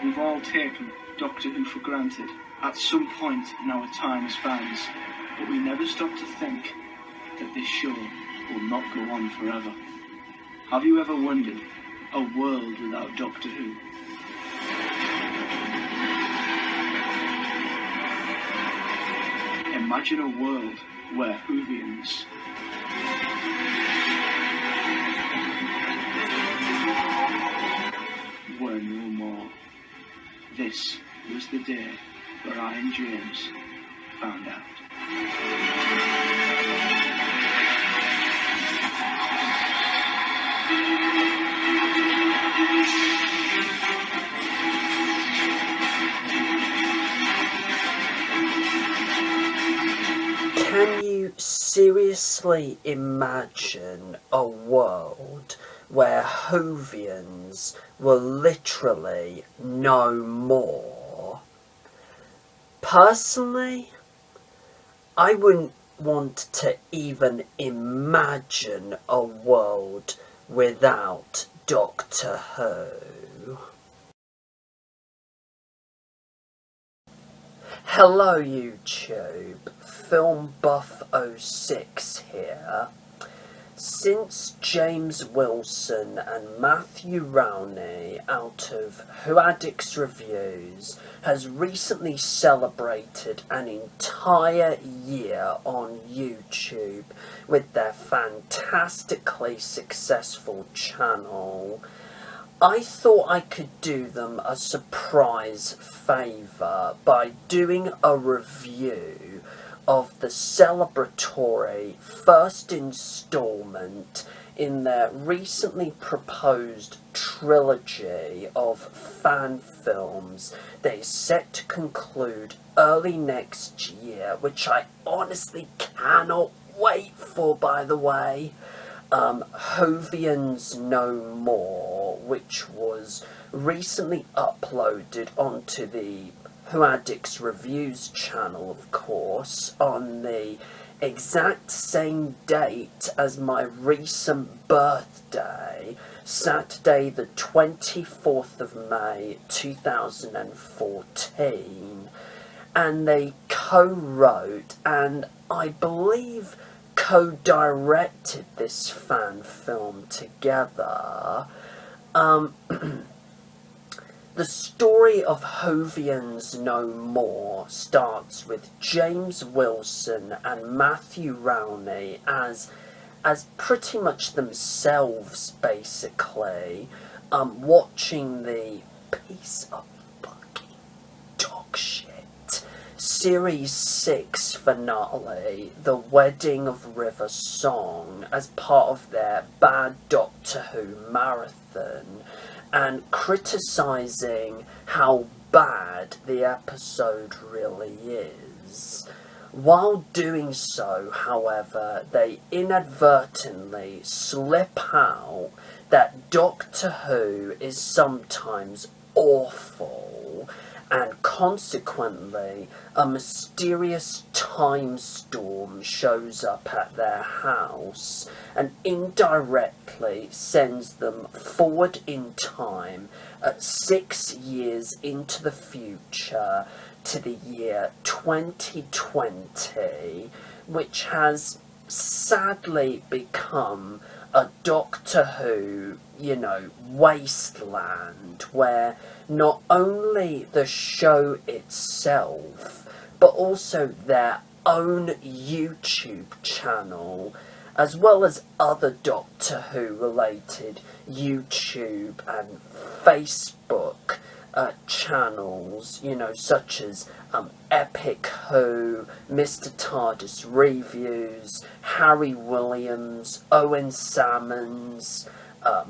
We've all taken Doctor Who for granted at some point in our time as fans, but we never stop to think that this show will not go on forever. Have you ever wondered, a world without Doctor Who? Imagine a world where Whovians were no more. This was the day where I and James found out. Can you seriously imagine a world where Whovians were literally no more? Personally, I wouldn't want to even imagine a world without Doctor Who. Hello YouTube, Film Buff 06 here. Since James Wilson and Matthew Rowney out of Who Addicts Reviews has recently celebrated an entire year on YouTube with their fantastically successful channel, I thought I could do them a surprise favour by doing a review of the celebratory first instalment in their recently proposed trilogy of fan films that is set to conclude early next year, which I honestly cannot wait for, by the way. Whovians No More, which was recently uploaded onto the Who Addicts Reviews channel, of course, on the exact same date as my recent birthday, Saturday the 24th of May 2014, and they co-wrote and I believe co-directed this fan film together. The story of Whovians No More starts with James Wilson and Matthew Rowney as pretty much themselves, basically, watching the piece of fucking dog shit Series 6 finale, The Wedding of River Song, as part of their Bad Doctor Who marathon, and criticising how bad the episode really is. While doing so, however, they inadvertently slip out that Doctor Who is sometimes awful, and consequently a mysterious time storm shows up at their house and indirectly sends them forward in time at 6 years into the future to the year 2020, which has sadly become a Doctor Who, wasteland, where not only the show itself, but also their own YouTube channel, as well as other Doctor Who related YouTube and Facebook channels, such as Epic Who, Mr. TARDIS Reviews, Harry Williams, Owen Salmons,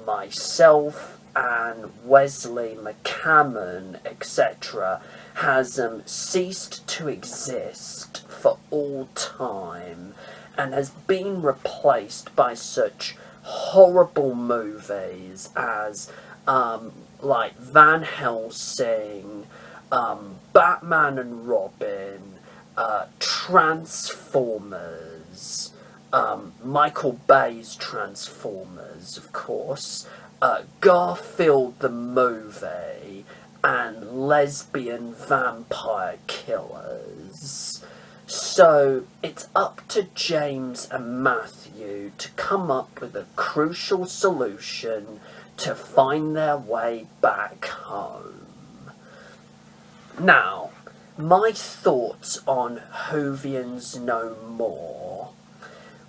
myself, and Wesley McCammon, etc., has ceased to exist for all time and has been replaced by such horrible movies as like Van Helsing, Batman and Robin, Transformers, Michael Bay's Transformers, of course, Garfield the movie, and lesbian vampire killers. So it's up to James and Matthew to come up with a crucial solution to find their way back home. Now, my thoughts on Whovians No More.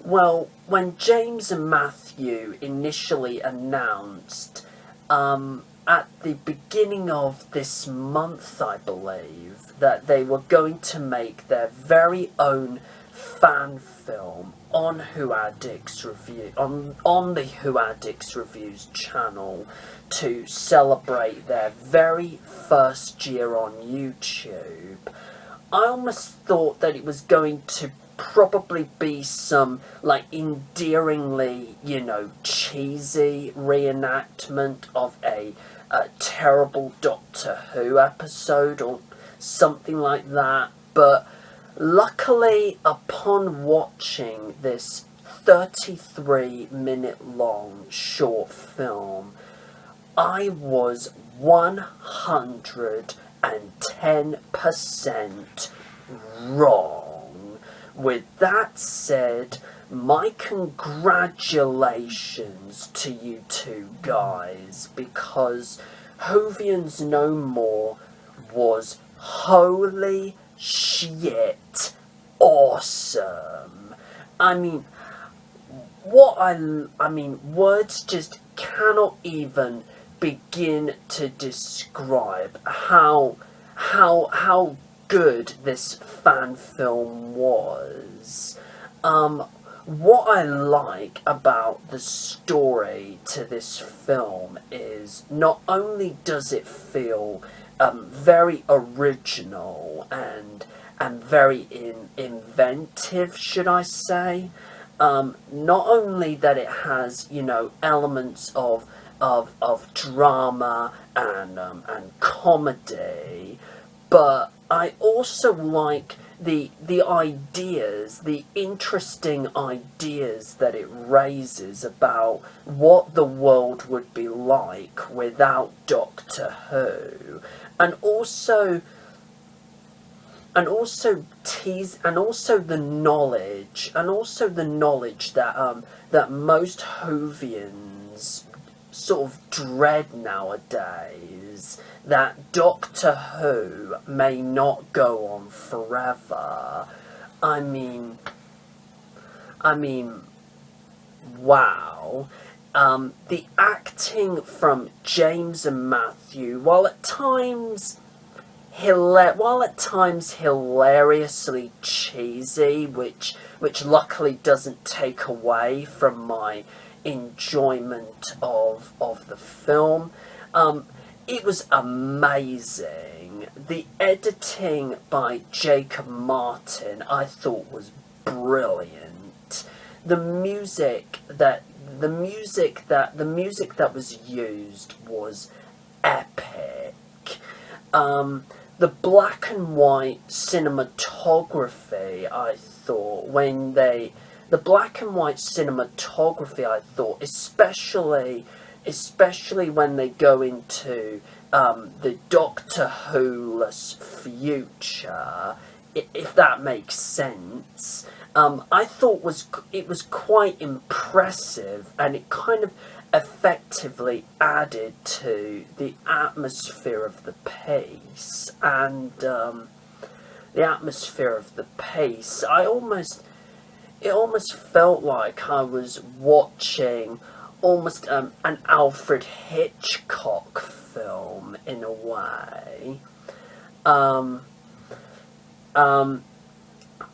Well, when James and Matthew initially announced, at the beginning of this month, I believe, that they were going to make their very own fan film on Who Addicts Review, on the Who Addicts Reviews channel, to celebrate their very first year on YouTube, I almost thought that it was going to probably be some, like, endearingly, cheesy reenactment of a terrible Doctor Who episode or something like that, but luckily, upon watching this 33-minute long short film, I was 110% wrong. With that said, my congratulations to you two guys, because Whovians No More was holy shit awesome. I mean, words just cannot even begin to describe how good this fan film was. What I like about the story to this film is not only does it feel very original and very inventive, should I say, not only that it has, elements of drama and comedy, but I also like the ideas, the interesting ideas that it raises about what the world would be like without Doctor Who, and also the knowledge that most Whovians sort of dread nowadays, that Doctor Who may not go on forever. I mean, wow. The acting from James and Matthew, while at times hilariously cheesy, which luckily doesn't take away from my enjoyment of the film, it was amazing. The editing by Jacob Martin I thought was brilliant. The music that was used was epic. The black and white cinematography, I thought, especially when they go into the Doctor Who-less future, if that makes sense, I thought it was quite impressive, and it kind of effectively added to the atmosphere of the piece. And it almost felt like I was watching almost an Alfred Hitchcock film in a way.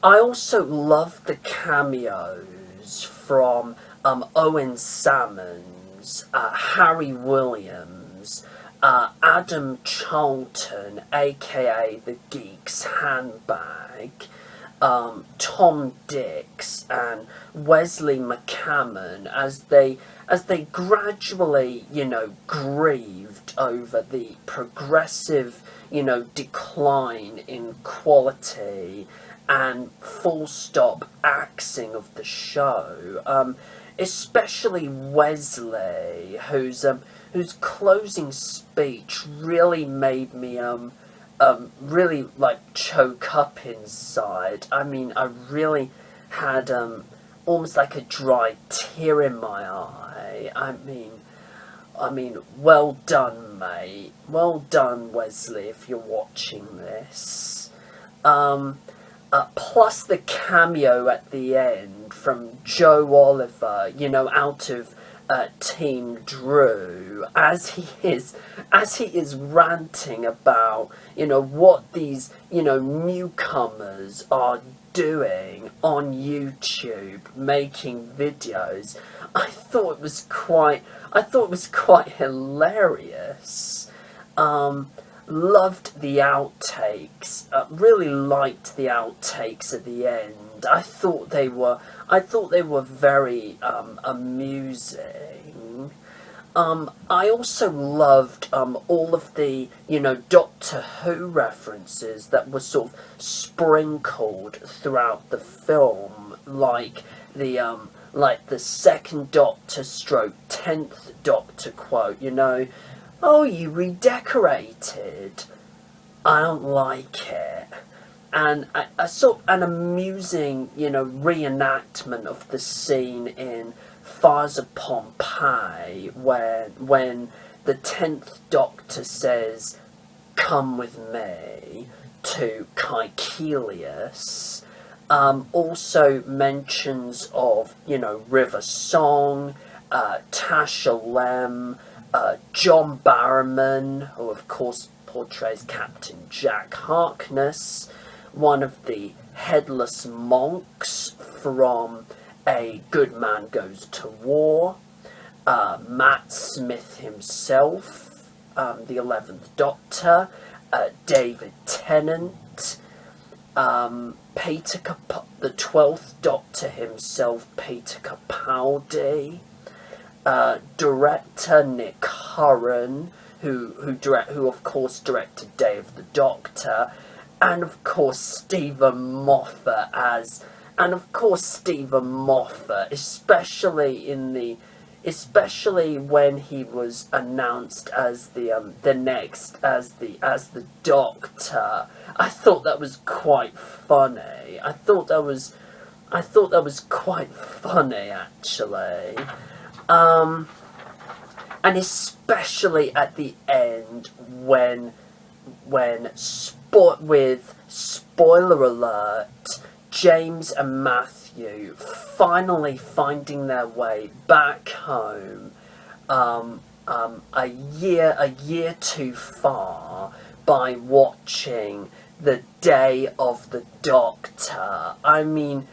I also loved the cameos from Owen Salmons, Harry Williams, Adam Charlton, aka the Geek's Handbag, Tom Dix, and Wesley McCammon, as they gradually, grieved over the progressive, decline in quality and full stop axing of the show, especially Wesley, whose closing speech really made me really like choke up inside. I mean, I really had almost like a dry tear in my eye. I mean, well done, mate. Well done, Wesley, if you're watching this. Plus the cameo at the end from Joe Oliver, you know, out of Team Drew, as he is ranting about, you know, what these, you know, newcomers are doing on YouTube, making videos. I thought it was quite hilarious. Loved the outtakes. Really liked the outtakes at the end. I thought they were very amusing. I also loved all of the, you know, Doctor Who references that were sort of sprinkled throughout the film, like the second Doctor stroke 10th Doctor quote, you know, "Oh, you redecorated. I don't like it." And a sort of an amusing, you know, reenactment of the scene in Fires of Pompeii, when the 10th Doctor says, "Come with me," to Caecilius. Also mentions of, you know, River Song, Tasha Lem, John Barrowman, who of course portrays Captain Jack Harkness, one of the headless monks from A Good Man Goes to War, Matt Smith himself, the 11th Doctor, David Tennant, the 12th Doctor himself, Peter Capaldi, director Nick Curran, who of course directed Day of the Doctor, and of course Stephen Moffat, especially when he was announced as the Doctor. I thought that was quite funny. I thought that was quite funny, actually. And especially at the end when with spoiler alert, James and Matthew finally finding their way back home, a year too far, by watching the Day of the Doctor. I mean,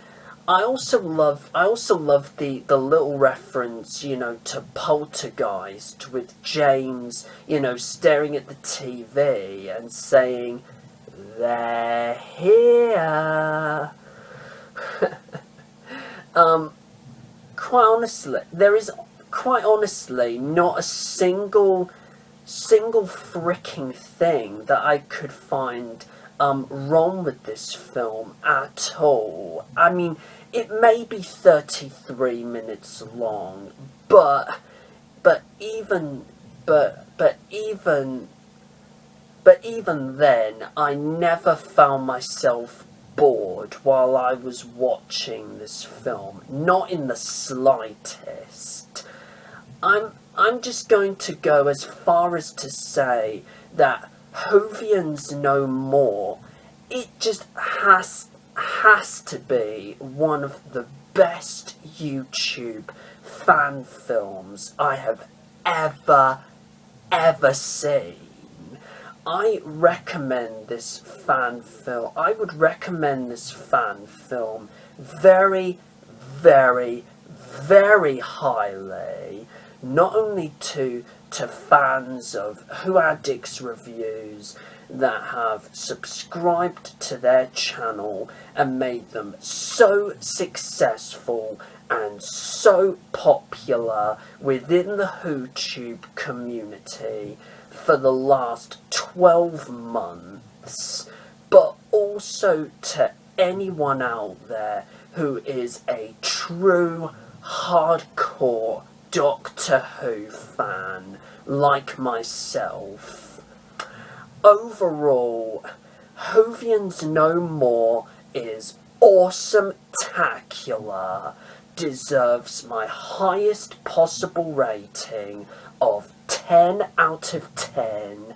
I also love the little reference, you know, to Poltergeist, with James, you know, staring at the TV and saying, "They're here." There is quite honestly not a single freaking thing that I could find wrong with this film at all. I mean, it may be 33 minutes long, but even then, I never found myself bored while I was watching this film. Not in the slightest. I'm just going to go as far as to say that Whovians No More, it just has to be one of the best YouTube fan films I have ever seen. I would recommend this fan film very, very, very highly, not only to fans of Who Addicts Reviews that have subscribed to their channel and made them so successful and so popular within the WhoTube community for the last 12 months, but also to anyone out there who is a true hardcore Doctor Who fan like myself, overall, Whovians No More is awesome-tacular, deserves my highest possible rating of 10 out of 10,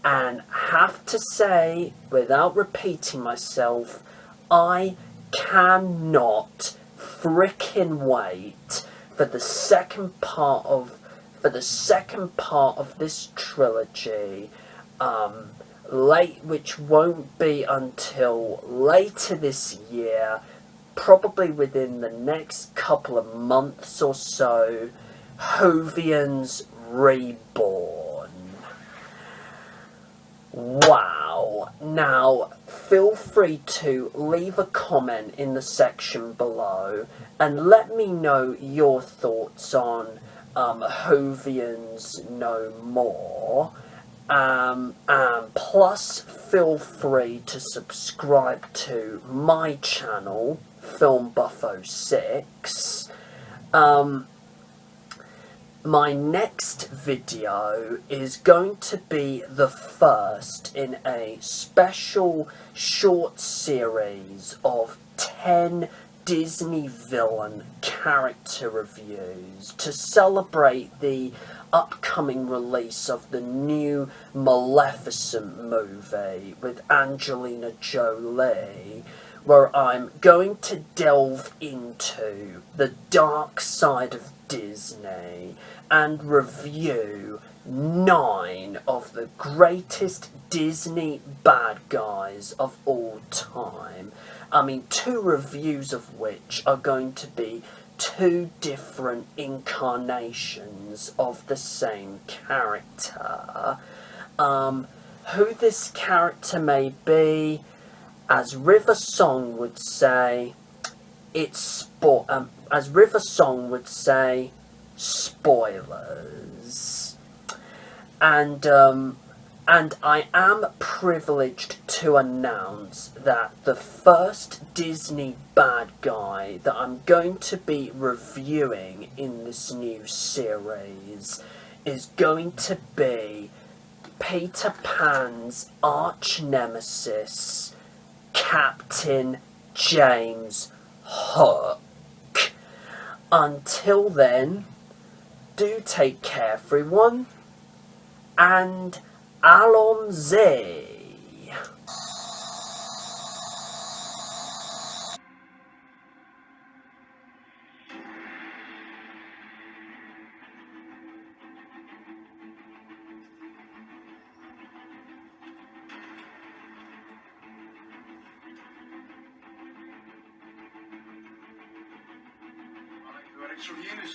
and have to say, without repeating myself, I cannot frickin' wait for the second part of this trilogy, which won't be until later this year, probably within the next couple of months or so. Whovians Reborn. Wow. Now, feel free to leave a comment in the section below and let me know your thoughts on Whovians No More. And plus, feel free to subscribe to my channel, FilmBuff06. My next video is going to be the first in a special short series of 10 Disney villain character reviews to celebrate the upcoming release of the new Maleficent movie with Angelina Jolie, where I'm going to delve into the dark side of Disney and review 9 of the greatest Disney bad guys of all time. I mean, 2 reviews of which are going to be 2 different incarnations of the same character. Who this character may be, as River Song would say, spoilers. And I am privileged to announce that the first Disney bad guy that I'm going to be reviewing in this new series is going to be Peter Pan's arch nemesis, Captain James Hook. Until then, do take care, everyone, and allons-y. Who Addicts Reviews.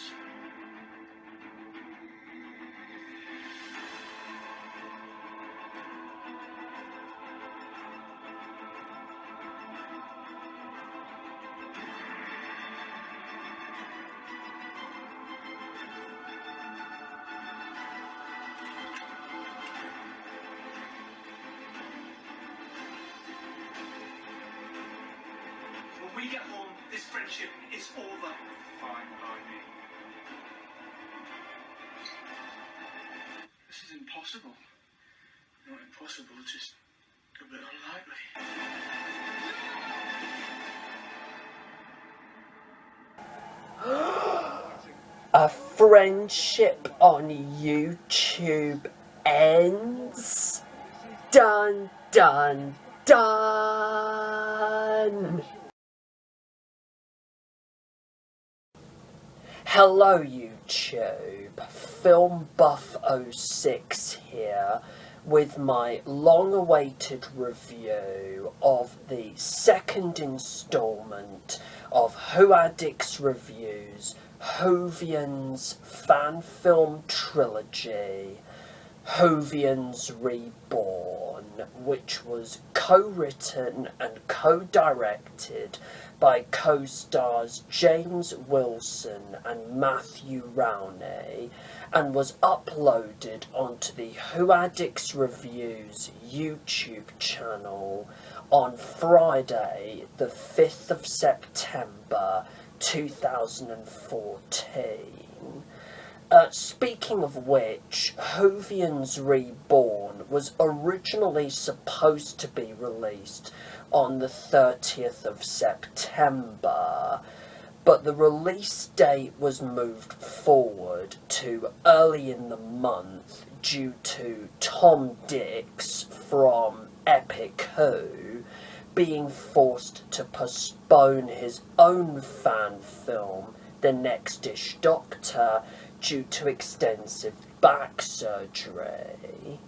When we get home, this friendship is over. Fine by me. This is impossible. Not impossible, just a bit unlikely. A friendship on YouTube ends. Dun dun dun. Hello YouTube, FilmBuff06 here with my long-awaited review of the second installment of Who Addicts Reviews Whovians Fan Film Trilogy, Whovians Reborn, which was co-written and co-directed by co-stars James Wilson and Matthew Rowney, and was uploaded onto the Who Addicts Reviews YouTube channel on Friday, the 5th of September 2014. Speaking of which, Whovians Reborn was originally supposed to be released on the 30th of September, but the release date was moved forward to early in the month due to Tom Dix from Epic Who being forced to postpone his own fan film, The Next-ish Doctor, due to extensive back surgery.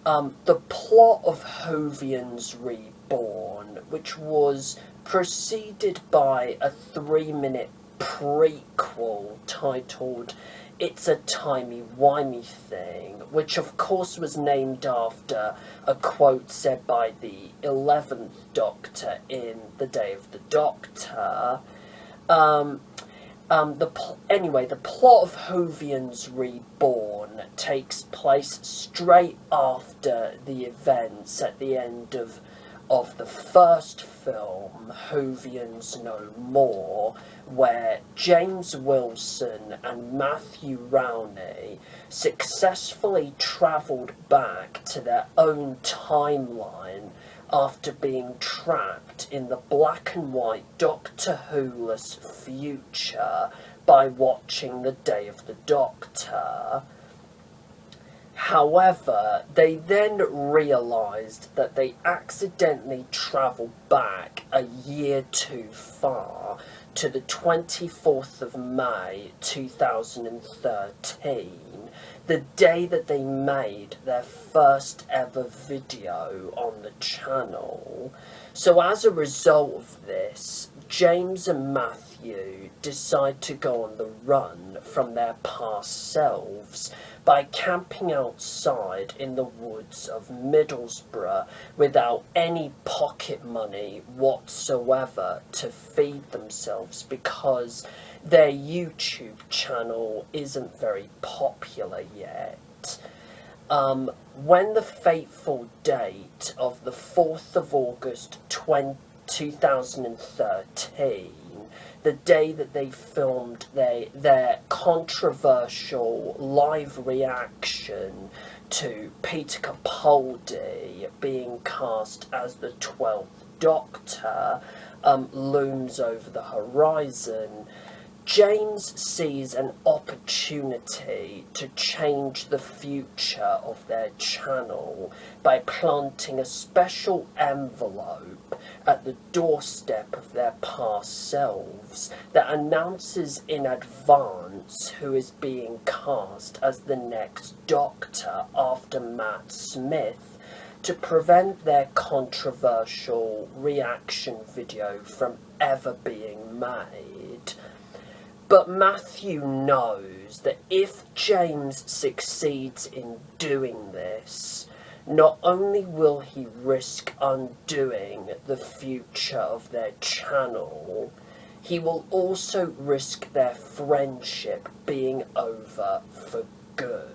The plot of Whovians Reborn, which was preceded by a 3-minute prequel titled It's a Timey-Wimey Thing, which of course was named after a quote said by the 11th Doctor in The Day of the Doctor. The plot of Whovians Reborn takes place straight after the events at the end of the first film, Whovians No More, where James Wilson and Matthew Rowney successfully travelled back to their own timeline after being trapped in the black and white Doctor Who-less future by watching The Day of the Doctor. However, they then realised that they accidentally travelled back a year too far to the 24th of May 2013, the day that they made their first ever video on the channel. So as a result of this, James and Matthew decide to go on the run from their past selves by camping outside in the woods of Middlesbrough without any pocket money whatsoever to feed themselves, because their YouTube channel isn't very popular yet. When the fateful date of the 4th of August 2013, the day that they filmed their controversial live reaction to Peter Capaldi being cast as the 12th Doctor, looms over the horizon, James sees an opportunity to change the future of their channel by planting a special envelope at the doorstep of their past selves that announces in advance who is being cast as the next Doctor after Matt Smith, to prevent their controversial reaction video from ever being made. But Matthew knows that if James succeeds in doing this, not only will he risk undoing the future of their channel, he will also risk their friendship being over for good.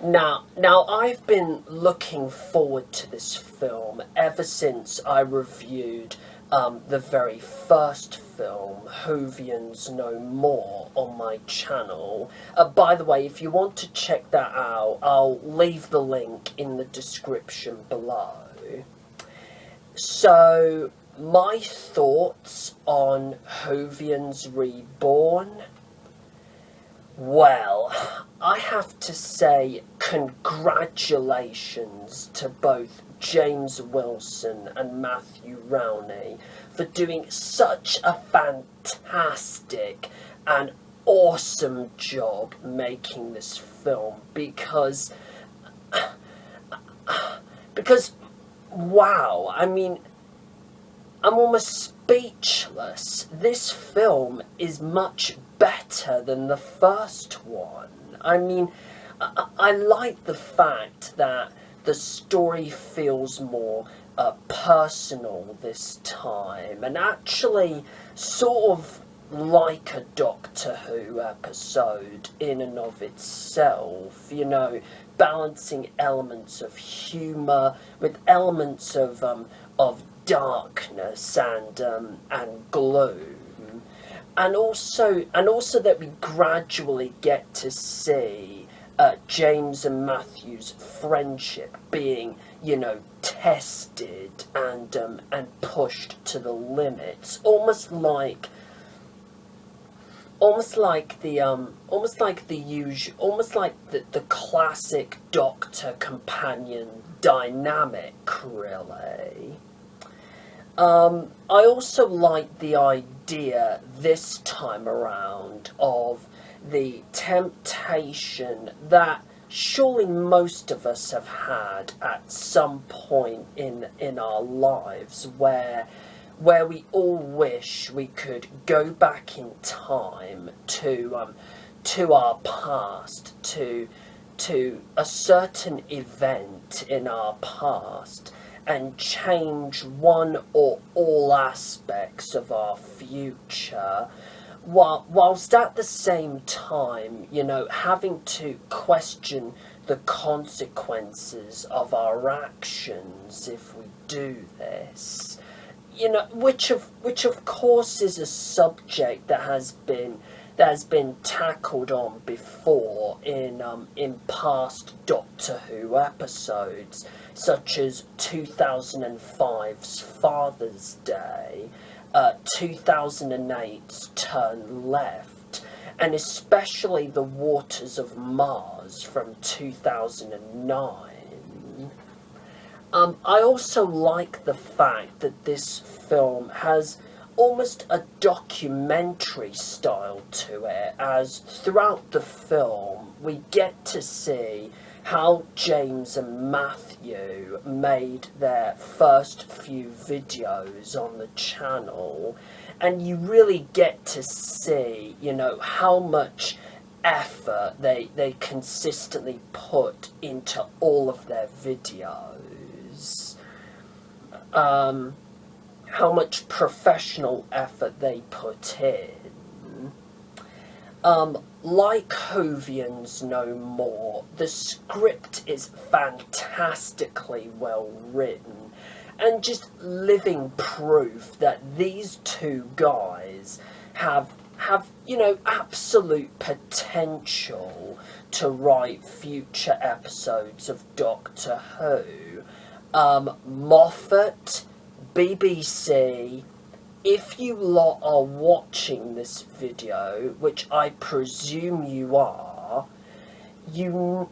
Now I've been looking forward to this film ever since I reviewed the very first film, Whovians No More, on my channel. By the way, if you want to check that out, I'll leave the link in the description below. So, my thoughts on Whovians Reborn? Well, I have to say congratulations to both James Wilson and Matthew Rowney for doing such a fantastic and awesome job making this film, because wow, I mean, I'm almost speechless. This film is much better than the first one. I mean, I like the fact that the story feels more personal this time, and actually sort of like a Doctor Who episode in and of itself, you know, balancing elements of humour with elements of darkness and gloom, and also that we gradually get to see James and Matthew's friendship being, you know, tested and pushed to the limits, almost like the classic Doctor companion dynamic, really. I also like the idea this time around of the temptation that surely most of us have had at some point in our lives, where we all wish we could go back in time to our past, to a certain event in our past, and change one or all aspects of our future, whilst at the same time, you know, having to question the consequences of our actions if we do this. You know, which of course is a subject that has been tackled on before in past Doctor Who episodes, such as 2005's Father's Day, 2008's Turn Left, and especially The Waters of Mars from 2009. I also like the fact that this film has almost a documentary style to it, as throughout the film we get to see how James and Matthew made their first few videos on the channel, and you really get to see, you know, how much effort they consistently put into all of their videos. How much professional effort they put in. Like Whovians No More, the script is fantastically well written, and just living proof that these two guys have you know, absolute potential to write future episodes of Doctor Who. Moffat, BBC, if you lot are watching this video, which I presume you are, you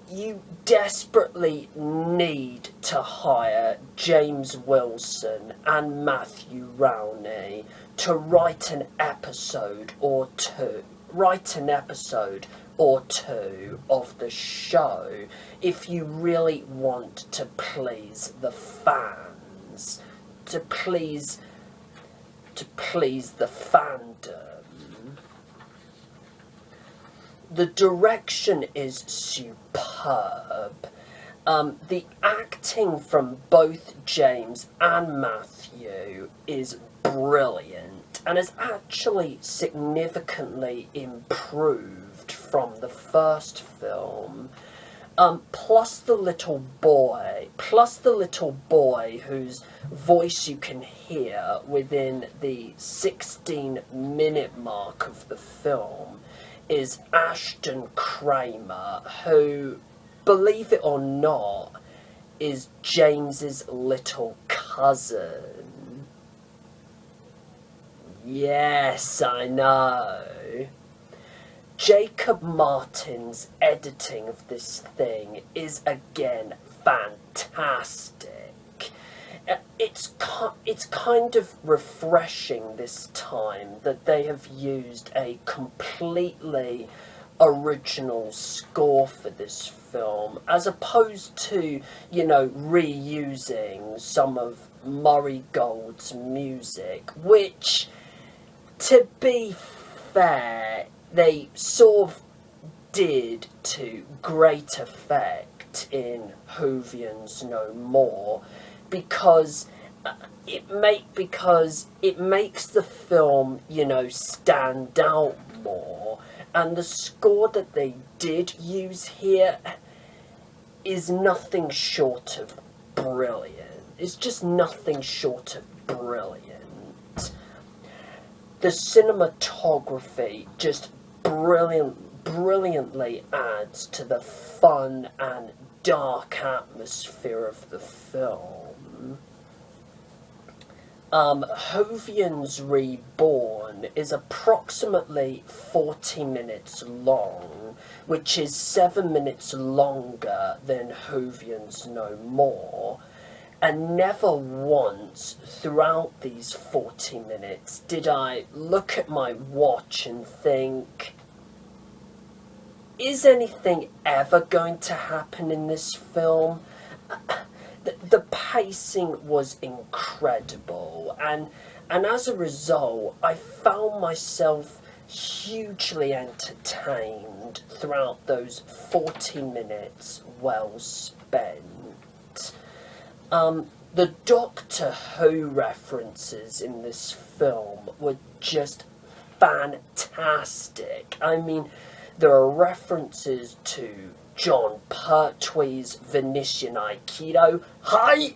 desperately need to hire James Wilson and Matthew Rowney to write an episode or two of the show, if you really want to please the fans, to please the fandom. The direction is superb. The acting from both James and Matthew is brilliant, and has actually significantly improved from the first film. Plus the little boy whose voice you can hear within the 16-minute mark of the film is Ashton Kramer, who, believe it or not, is James's little cousin. Yes, I know. Jacob Martin's editing of this thing is again fantastic. It's kind of refreshing this time that they have used a completely original score for this film, as opposed to, you know, reusing some of Murray Gold's music, which, to be fair, they sort of did to great effect in Whovians No More, because it makes the film, you know, stand out more. And the score that they did use here is nothing short of brilliant. It's just nothing short of brilliant. The cinematography just brilliantly adds to the fun and dark atmosphere of the film. Whovians Reborn is approximately 40 minutes long, which is 7 minutes longer than Whovians No More, and never once throughout these 40 minutes did I look at my watch and think, is anything ever going to happen in this film? The pacing was incredible, and as a result, I found myself hugely entertained throughout those 40 minutes well spent. The Doctor Who references in this film were just fantastic. I mean, there are references to John Pertwee's Venetian Aikido. Hi!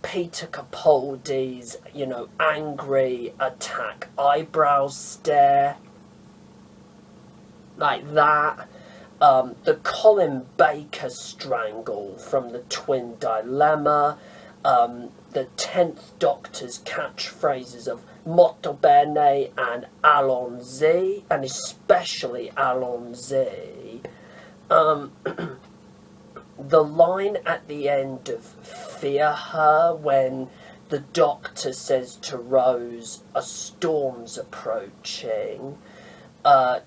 Peter Capaldi's, you know, angry attack eyebrow stare. Like that. The Colin Baker strangle from the Twin Dilemma. The 10th Doctor's catchphrases of Molto Bene and Allons-y, and especially Allons-y. The line at the end of Fear Her, when the Doctor says to Rose, a storm's approaching.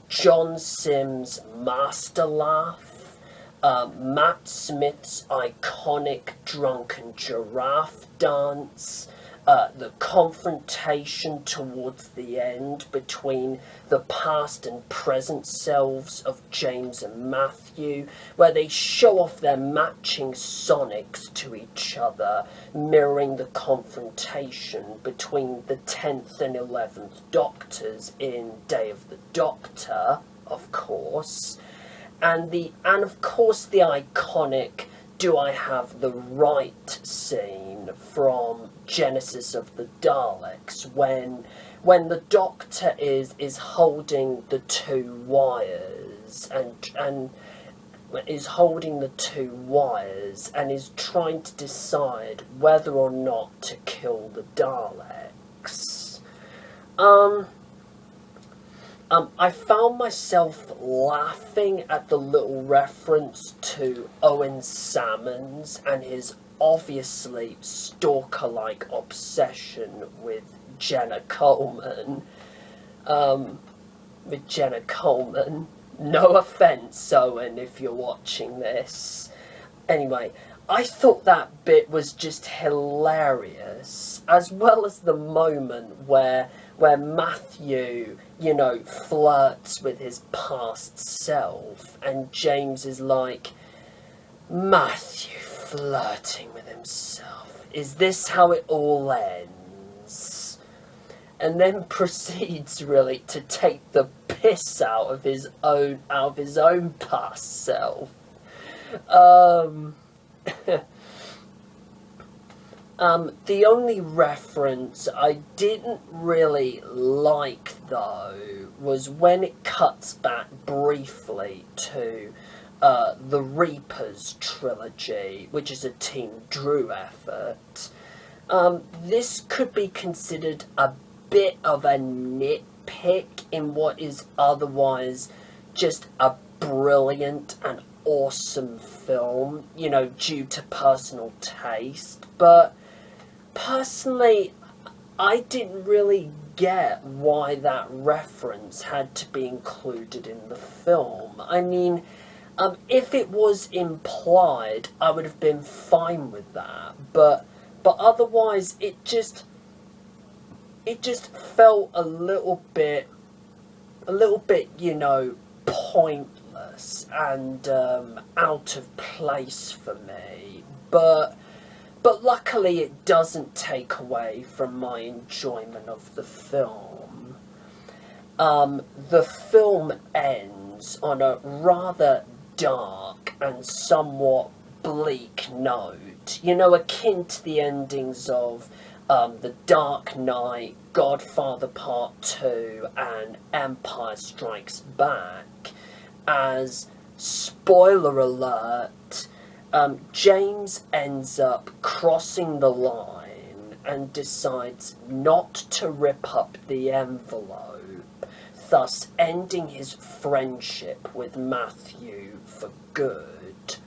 John Sims' master laugh. Matt Smith's iconic drunken giraffe dance. The confrontation towards the end between the past and present selves of James and Matthew, where they show off their matching sonics to each other, mirroring the confrontation between the 10th and 11th Doctors in Day of the Doctor, of course, and of course the iconic Do I Have the Right scene from Genesis of the Daleks, when the Doctor is holding the two wires and is holding the two wires and is trying to decide whether or not to kill the Daleks. I found myself laughing at the little reference to Owen Salmons and his obviously stalker-like obsession with Jenna Coleman. No offence, Owen, if you're watching this. Anyway, I thought that bit was just hilarious, as well as the moment where Matthew, you know, flirts with his past self, and James is like, Matthew flirting with himself, is this how it all ends? And then proceeds really to take the piss out of his own past self. The only reference I didn't really like, though, was when it cuts back briefly to the Reapers trilogy, which is a Team Drew effort. This could be considered a bit of a nitpick in what is otherwise just a brilliant and awesome film, you know, due to personal taste, but personally, I didn't really get why that reference had to be included in the film. I mean, if it was implied, I would have been fine with that, but otherwise, it just felt a little bit, you know, pointless and out of place for me, but luckily it doesn't take away from my enjoyment of the film. The film ends on a rather dark and somewhat bleak note, you know, akin to the endings of The Dark Knight, Godfather Part 2 and Empire Strikes Back, as, spoiler alert, James ends up crossing the line and decides not to rip up the envelope, thus ending his friendship with Matthew for good.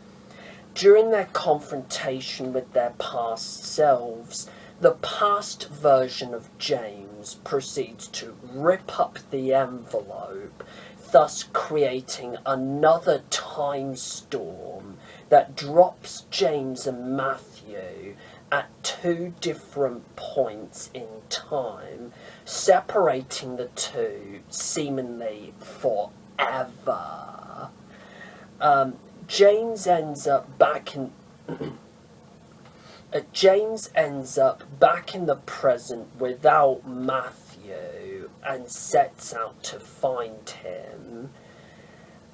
During their confrontation with their past selves, the past version of James proceeds to rip up the envelope, thus creating another time storm that drops James and Matthew at two different points in time, separating the two seemingly forever. James ends up back in the present without Matthew and sets out to find him.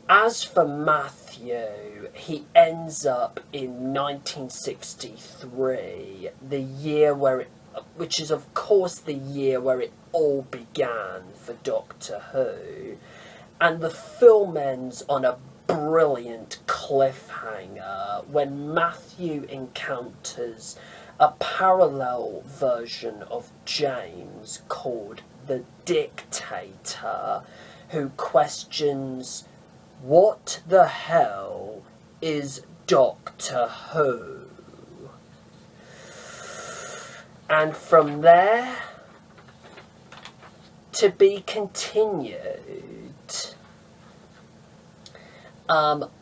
As for Matthew, he ends up in 1963, the year which is of course the year where it all began for Doctor Who, and the film ends on a brilliant cliffhanger when Matthew encounters a parallel version of James called the Dictator, who questions, what the hell is Doctor Who? And from there, to be continued.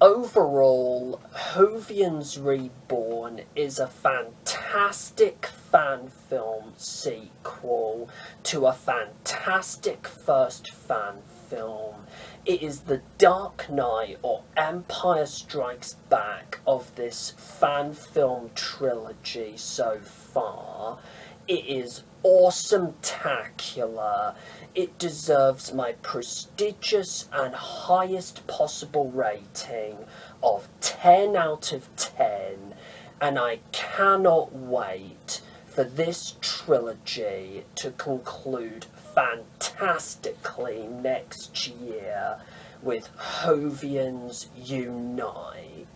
Overall, Whovians Reborn is a fantastic fan film sequel to a fantastic first fan film. It is the Dark Knight or Empire Strikes Back of this fan film trilogy so far. It is awesome-tacular. It deserves my prestigious and highest possible rating of 10 out of 10, and I cannot wait for this trilogy to conclude fantastically next year with Whovians Unite.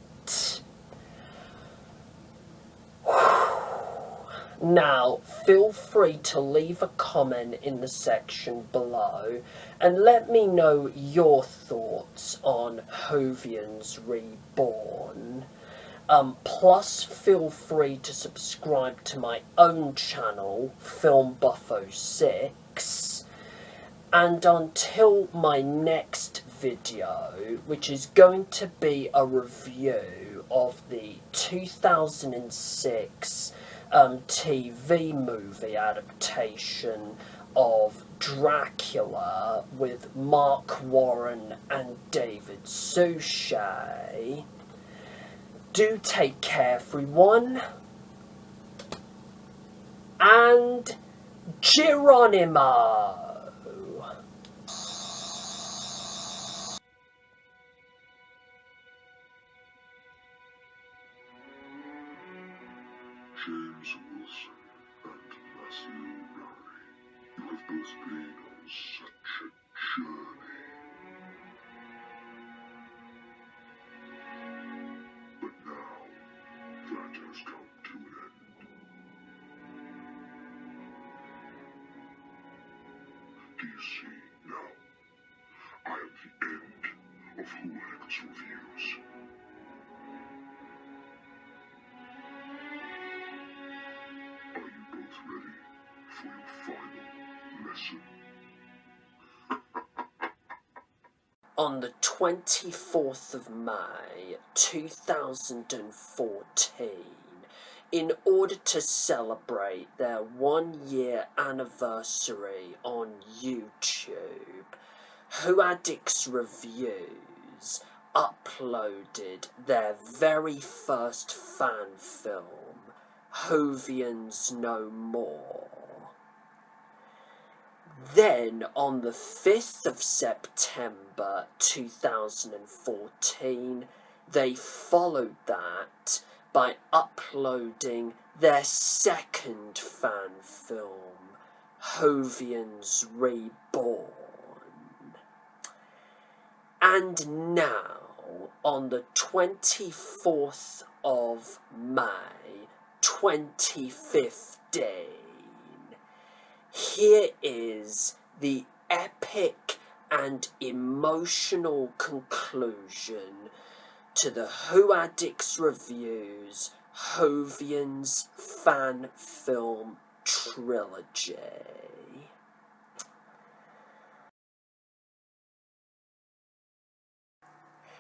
Now, feel free to leave a comment in the section below and let me know your thoughts on Whovians Reborn. Plus, feel free to subscribe to my own channel, FilmBuff06. And until my next video, which is going to be a review of the 2006 TV movie adaptation of Dracula with Mark Warren and David Suchet. Do take care, everyone, and Geronimo! James Wilson and Matthew Rowney, you have both been on such a journey. But now, that has come to an end. Do you see now? I am the end of Who Addicts Whovians. Are you both ready for your final lesson? On the 24th of May 2014, in order to celebrate their 1-year anniversary on YouTube, Who Addicts Reviews uploaded their very first fan film, Whovians No More. Then, on the 5th of September 2014, they followed that by uploading their second fan film, Whovians Reborn. And now, on the 24th of May 2015, here is the epic and emotional conclusion to the Who Addicts Reviews Whovians fan film trilogy.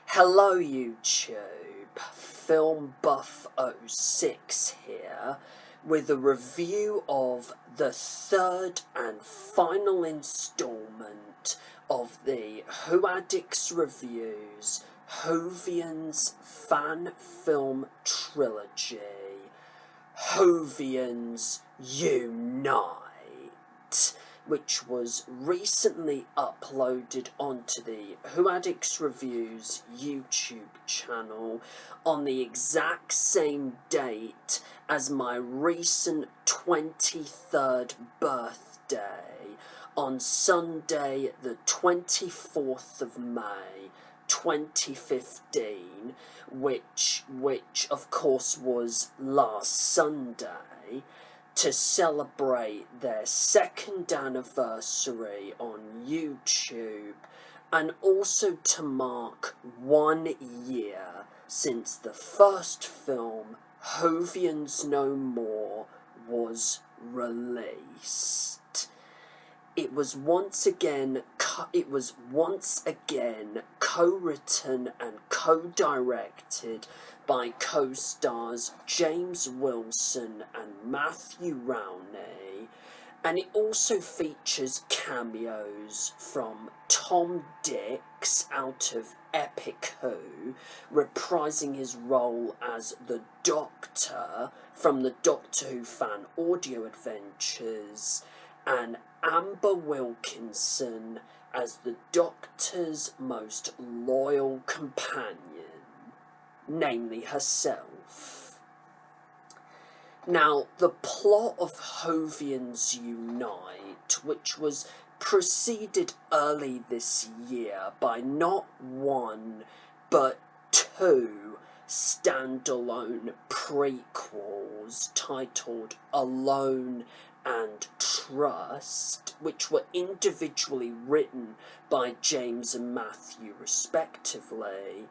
Hello YouTube, Film Buff 06 here, with a review of the third and final instalment of the Who Addicts Reviews Whovians fan film trilogy, Whovians Unite, which was recently uploaded onto the Who Addicts Reviews YouTube channel on the exact same date as my recent 23rd birthday, on Sunday the 24th of May 2015, which of course was last Sunday, to celebrate their second anniversary on YouTube, and also to mark 1 year since the first film, Whovians No More, was released. It was once again co-written and co-directed by co-stars James Wilson and Matthew Rowney, and it also features cameos from Tom Dix out of Epic Who, reprising his role as the Doctor from the Doctor Who fan audio adventures, and Amber Wilkinson as the Doctor's most loyal companion, namely herself. Now, the plot of Whovians Unite, which was preceded early this year by not one, but two standalone prequels titled Alone and Trust, which were individually written by James and Matthew respectively,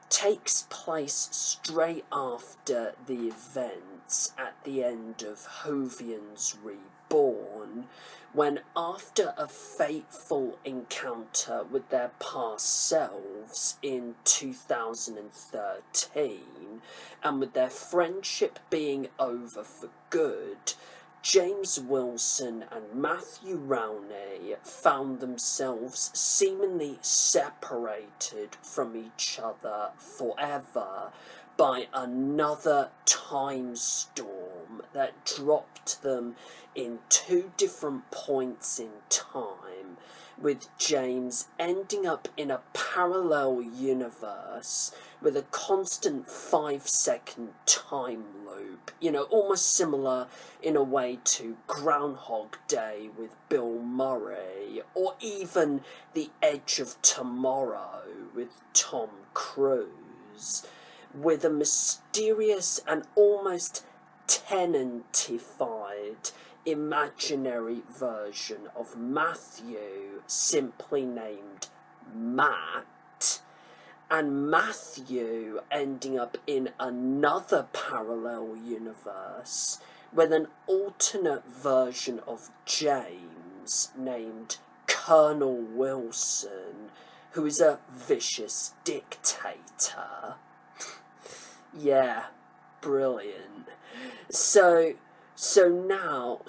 takes place straight after the events at the end of Whovians Reborn, when after a fateful encounter with their past selves in 2013, and with their friendship being over for good, James Wilson and Matthew Rowney found themselves seemingly separated from each other forever by another time storm that dropped them in two different points in time, with James ending up in a parallel universe with a constant 5-second time loop, almost similar in a way to Groundhog Day with Bill Murray, or even The Edge of Tomorrow with Tom Cruise, with a mysterious and almost tenantified imaginary version of Matthew, simply named Matt, and Matthew ending up in another parallel universe with an alternate version of James named Colonel Wilson, who is a vicious dictator. Yeah, brilliant. So now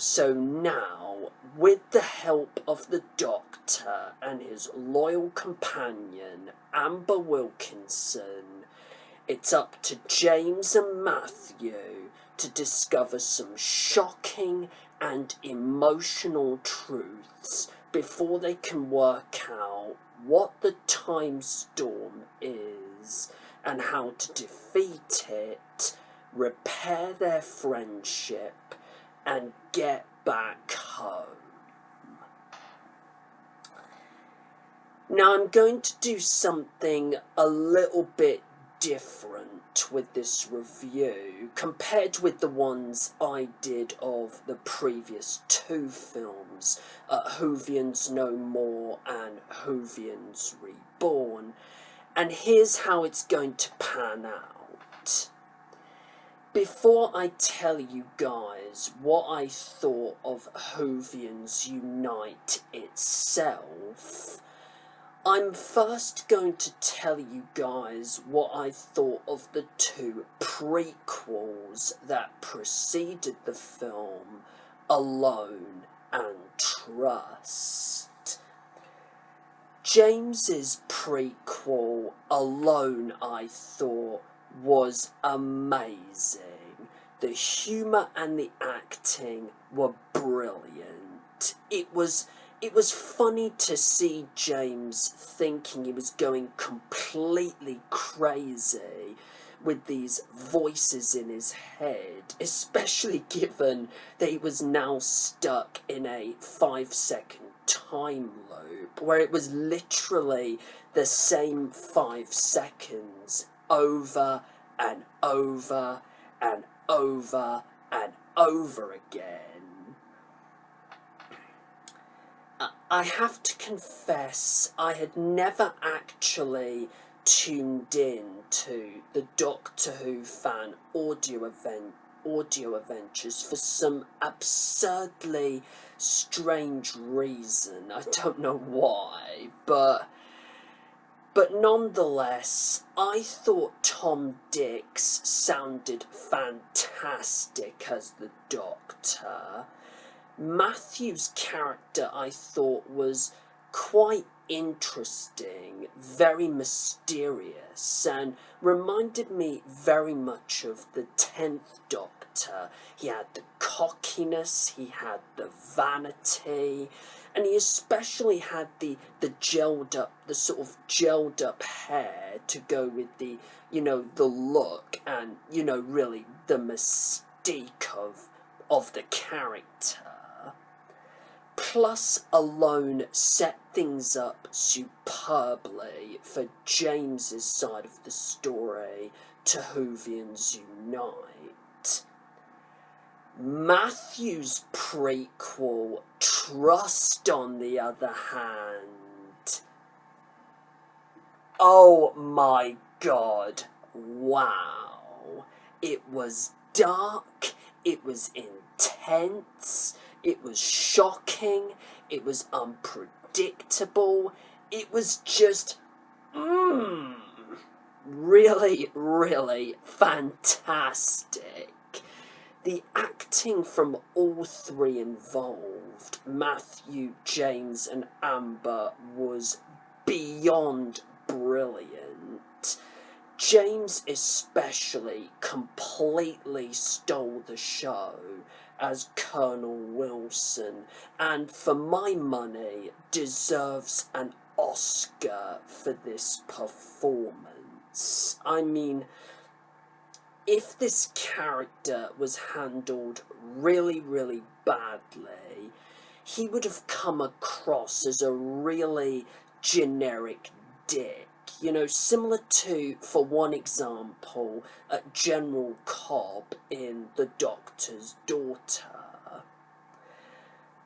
with the help of the Doctor and his loyal companion, Amber Wilkinson, it's up to James and Matthew to discover some shocking and emotional truths before they can work out what the time storm is and how to defeat it, repair their friendship, and get back home. Now I'm going to do something a little bit different with this review compared with the ones I did of the previous two films, Whovians No More and Whovians Reborn, and here's how it's going to pan out. Before I tell you guys what I thought of Whovians Unite itself, I'm first going to tell you guys what I thought of the two prequels that preceded the film, Alone and Trust. James's prequel, Alone, I thought, was amazing. The humour and the acting were brilliant. It was funny to see James thinking he was going completely crazy with these voices in his head, especially given that he was now stuck in a 5-second time loop where it was literally the same 5 seconds over and over and over and over again. I have to confess, I had never actually tuned in to the Doctor Who fan audio adventures for some absurdly strange reason. I don't know why, but nonetheless, I thought Tom Dix sounded fantastic as the Doctor. Matthew's character, I thought, was quite interesting, very mysterious, and reminded me very much of the 10th Doctor. He had the cockiness, he had the vanity, and he especially had the sort of gelled up hair to go with the, the look and, really the mystique of the character. Plus, Alone set things up superbly for James's side of the story to Whovians Unite. Matthew's prequel, Trust, on the other hand, oh my god, wow. It was dark, it was intense, it was shocking, it was unpredictable, it was just, really, really fantastic. The acting from all three involved, Matthew, James and Amber, was beyond brilliant. James especially completely stole the show as Colonel Wilson, and for my money deserves an Oscar for this performance. I mean, if this character was handled really, really badly, he would have come across as a really generic dick. Similar to, for one example, General Cobb in The Doctor's Daughter.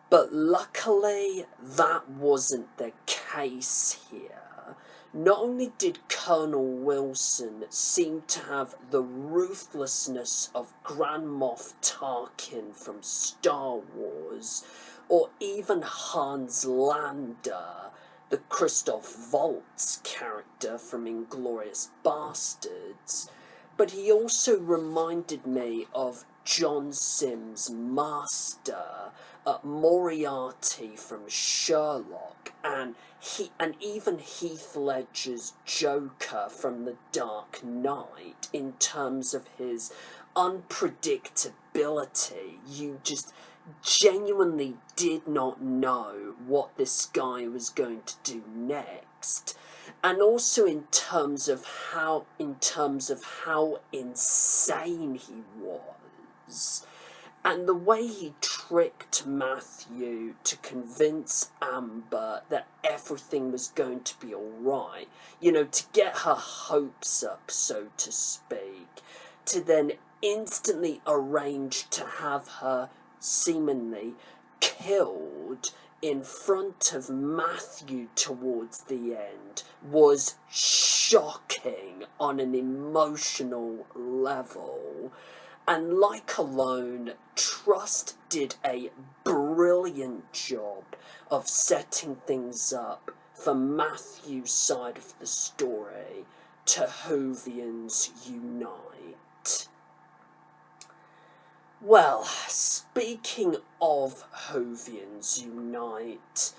But luckily, that wasn't the case here. Not only did Colonel Wilson seem to have the ruthlessness of Grand Moff Tarkin from Star Wars, or even Hans Landa, the Christoph Waltz character from Inglourious Bastards, but he also reminded me of John Sims' Master, Moriarty from Sherlock, and even Heath Ledger's Joker from The Dark Knight, in terms of his unpredictability. You just genuinely did not know what this guy was going to do next. And also in terms of how insane he was. And the way he tricked Matthew to convince Amber that everything was going to be alright, you know, to get her hopes up, so to speak, to then instantly arrange to have her seemingly killed in front of Matthew towards the end was shocking on an emotional level. And like Alone, Trust did a brilliant job of setting things up for Matthew's side of the story to Whovians Unite. Well, speaking of Whovians Unite,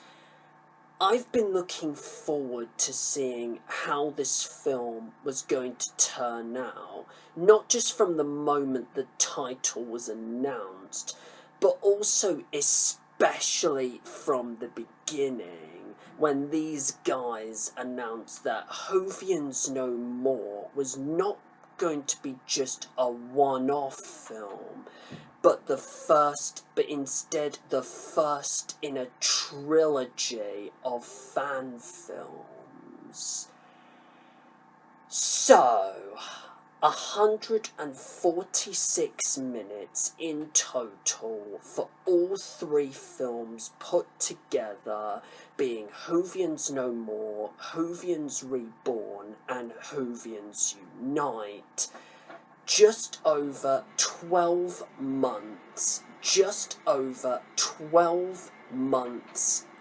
I've been looking forward to seeing how this film was going to turn out, not just from the moment the title was announced, but also especially from the beginning, when these guys announced that Whovians No More was not going to be just a one-off film, but instead the first in a trilogy of fan films. So, 146 minutes in total for all three films put together, being Whovians No More, Whovians Reborn, and Whovians Unite. Just over 12 months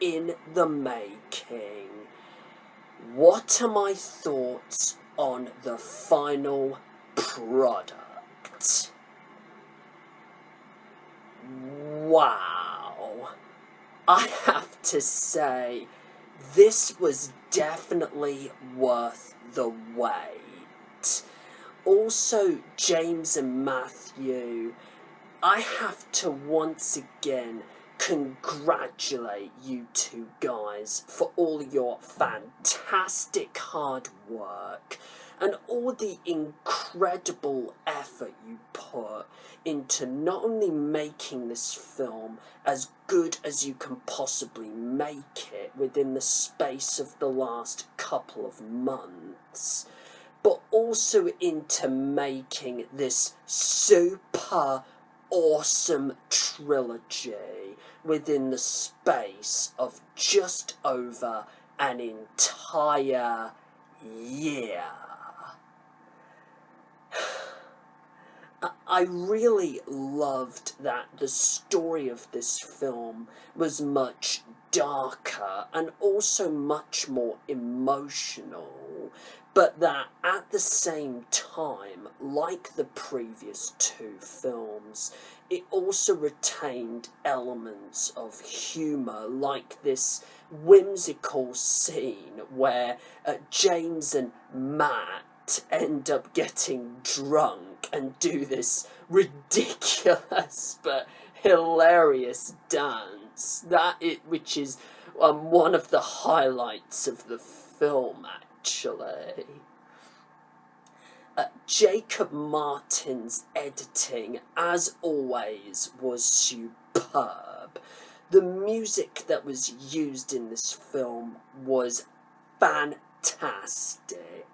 in the making. What are my thoughts on the final product? Wow. I have to say, this was definitely worth the wait. Also, James and Matthew, I have to once again congratulate you two guys for all your fantastic hard work and all the incredible effort you put into not only making this film as good as you can possibly make it within the space of the last couple of months, but also into making this super awesome trilogy within the space of just over an entire year. I really loved that the story of this film was much darker and also much more emotional, but that at the same time, like the previous two films, it also retained elements of humour, like this whimsical scene where James and Matt end up getting drunk and do this ridiculous but hilarious dance, which is one of the highlights of the film, actually. Jacob Martin's editing, as always, was superb. The music that was used in this film was fantastic.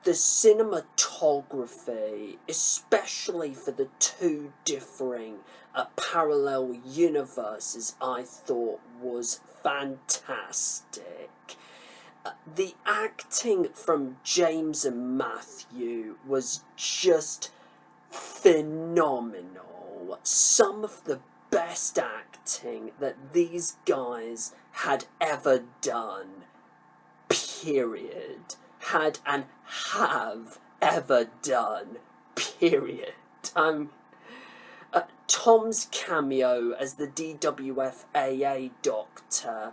The cinematography, especially for the two differing parallel universes, I thought was fantastic. The acting from James and Matthew was just phenomenal. Some of the best acting that these guys had ever done, period. Had and have ever done, period. Tom's cameo as the DWF-AA Doctor,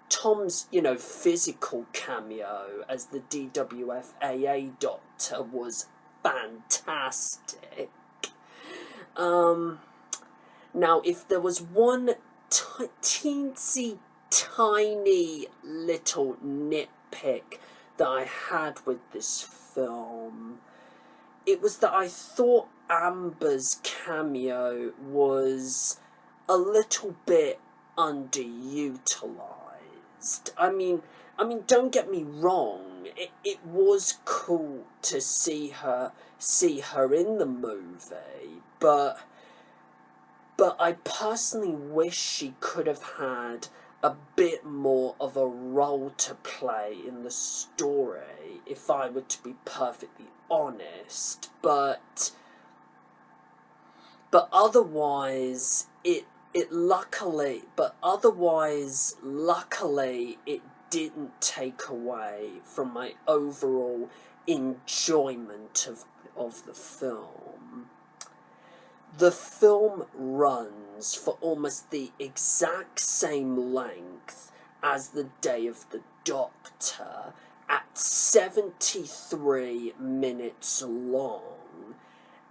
Tom's, physical cameo as the DWF-AA Doctor was fantastic. Now, if there was one teensy tiny little nitpick that I had with this film, it was that I thought Amber's cameo was a little bit underutilized. I mean, don't get me wrong. It was cool to see her in the movie, but I personally wish she could have had a bit more of a role to play in the story, if I were to be perfectly honest. But otherwise, luckily it didn't take away from my overall enjoyment of the film. The film runs for almost the exact same length as The Day of the Doctor, at 73 minutes long,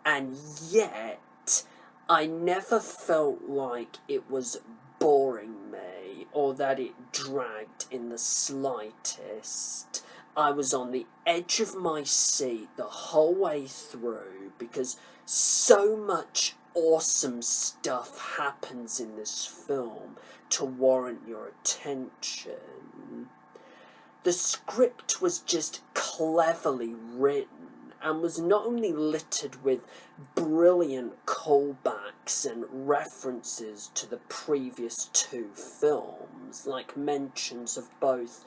and yet I never felt like it was boring me or that it dragged in the slightest. I was on the edge of my seat the whole way through because so much awesome stuff happens in this film to warrant your attention. The script was just cleverly written and was not only littered with brilliant callbacks and references to the previous two films, like mentions of both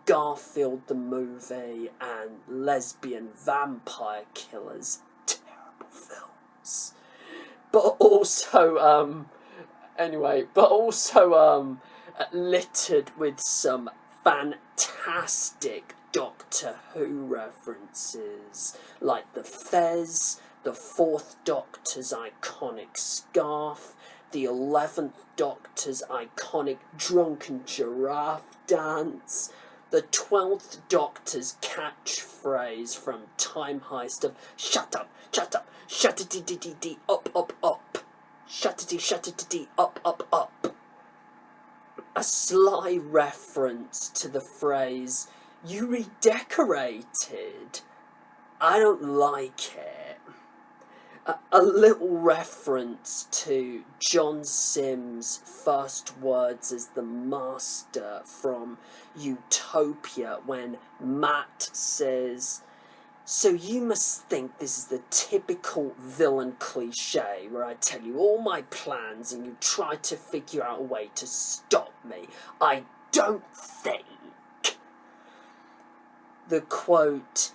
Garfield the movie and Lesbian Vampire Killers, terrible films, but also littered with some fantastic Doctor Who references, like the Fez, the Fourth Doctor's iconic scarf, the 11th Doctor's iconic drunken giraffe dance, the 12th Doctor's catchphrase from Time Heist of "Shut up, shut up, shut-a-dee-dee-dee, up, up, up, shut-a-dee, up, up, up." A sly reference to the phrase, "You redecorated. I don't like it." A little reference to John Sims' first words as the Master from Utopia when Matt says, "So you must think this is the typical villain cliche where I tell you all my plans and you try to figure out a way to stop me. I don't think." The quote,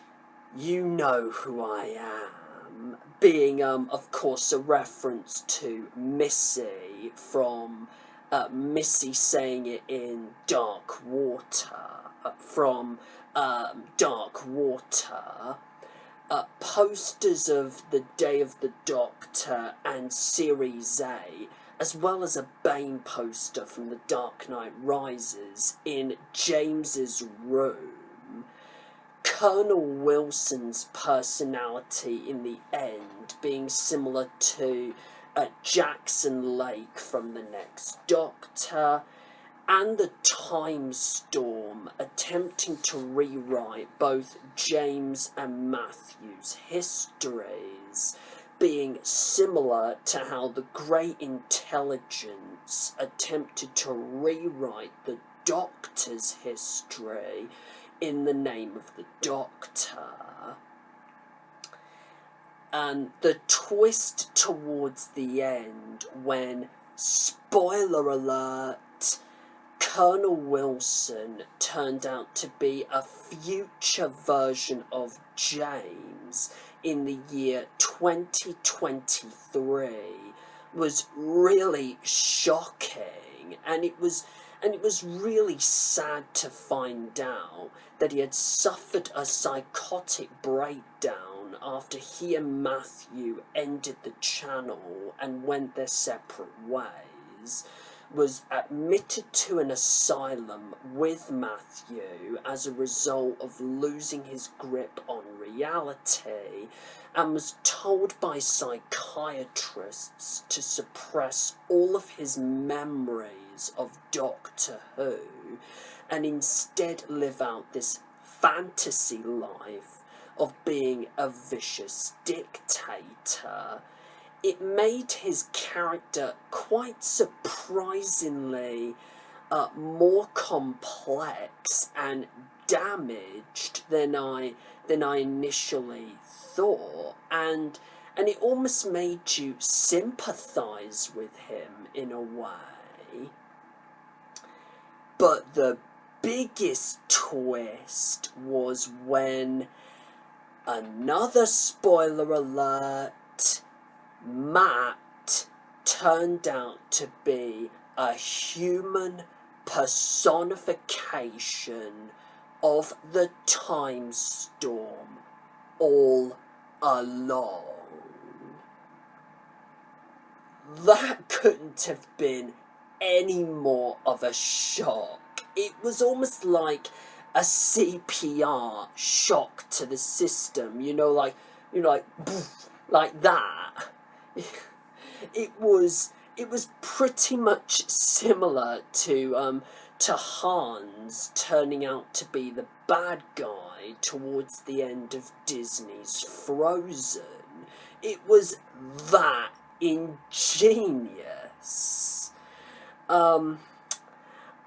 "You know who I am," being, of course, a reference to Missy from Missy saying it in Dark Water, from Dark Water. Posters of The Day of the Doctor and Series A, as well as a Bane poster from The Dark Knight Rises in James's room. Colonel Wilson's personality in the end being similar to Jackson Lake from The Next Doctor, and the Time Storm attempting to rewrite both James and Matthew's histories, being similar to how the Great Intelligence attempted to rewrite the Doctor's history in the name of the Doctor. And the twist towards the end when, spoiler alert, Colonel Wilson turned out to be a future version of James in the year 2023 was really shocking, and it was really sad to find out that he had suffered a psychotic breakdown after he and Matthew ended the channel and went their separate ways, was admitted to an asylum with Matthew as a result of losing his grip on reality, and was told by psychiatrists to suppress all of his memories of Doctor Who and instead live out this fantasy life of being a vicious dictator. It made his character quite surprisingly more complex and damaged than I initially thought, and it almost made you sympathise with him in a way. But the biggest twist was when, another spoiler alert, Matt turned out to be a human personification of the time storm all along. That couldn't have been any more of a shock. It was almost like a CPR shock to the system, like that. It was pretty much similar to Hans turning out to be the bad guy towards the end of Disney's Frozen. It was that ingenious.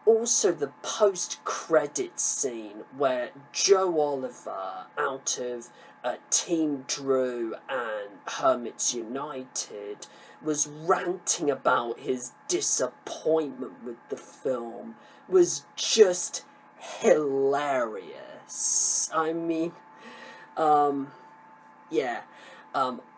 Also, the post-credit scene where Joe Oliver, out of Team Drew and Hermits United, was ranting about his disappointment with the film was just hilarious. I mean,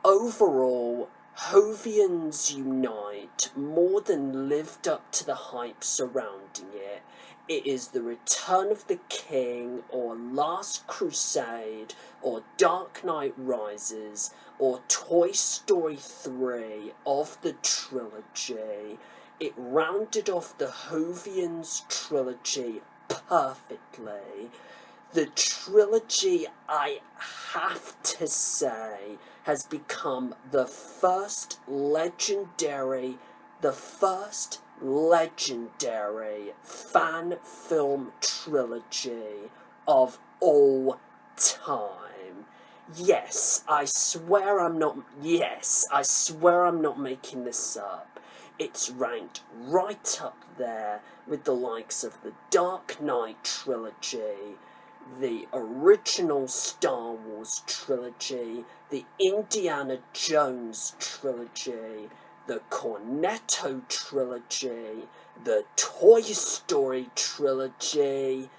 overall, Whovians Unite more than lived up to the hype surrounding it. It is the Return of the King, or Last Crusade, or Dark Knight Rises, or Toy Story 3 of the trilogy. It rounded off the Whovians trilogy perfectly. The trilogy, I have to say, has become the first legendary fan film trilogy of all time. Yes, I swear I'm not making this up. It's ranked right up there with the likes of the Dark Knight trilogy, the original Star Wars trilogy, the Indiana Jones trilogy, the Cornetto trilogy, the Toy Story trilogy,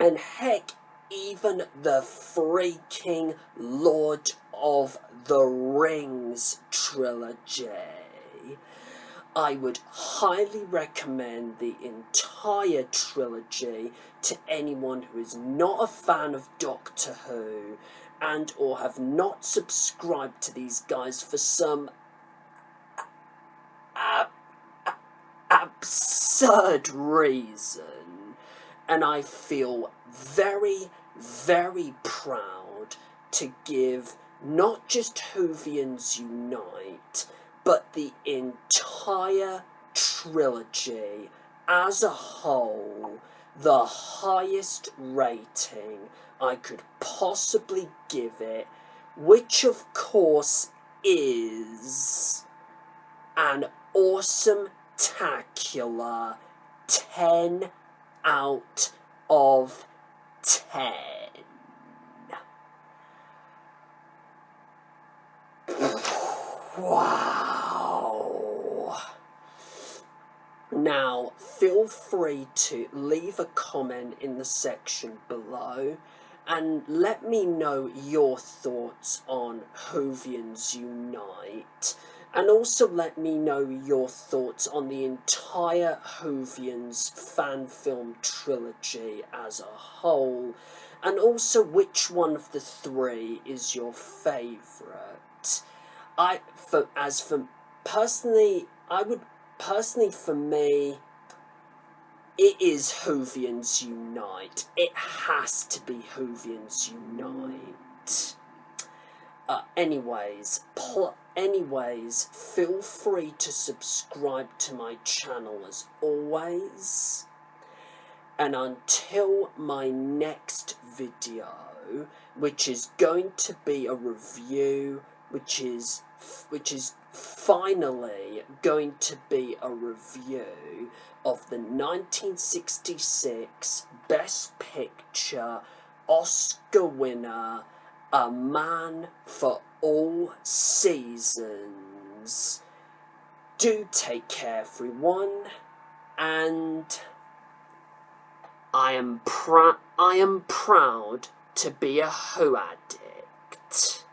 and heck, even the freaking Lord of the Rings trilogy. I would highly recommend the entire trilogy to anyone who is not a fan of Doctor Who and or have not subscribed to these guys for some absurd reason. And I feel very, very proud to give not just Whovians Unite, but the entire trilogy as a whole the highest rating I could possibly give it, which of course is an awesome-tacular 10 out of 10. Wow. Now, feel free to leave a comment in the section below and let me know your thoughts on Whovians Unite And also let me know your thoughts on the entire Whovians fan film trilogy as a whole, and also which one of the three is your favourite. For me, it is Whovians Unite. It has to be Whovians Unite. Anyways, feel free to subscribe to my channel as always. And until my next video, which is going to be a review, which is finally going to be a review of the 1966 Best Picture Oscar winner, A Man for All Seasons. Do take care, everyone, and I am proud to be a Who Addict.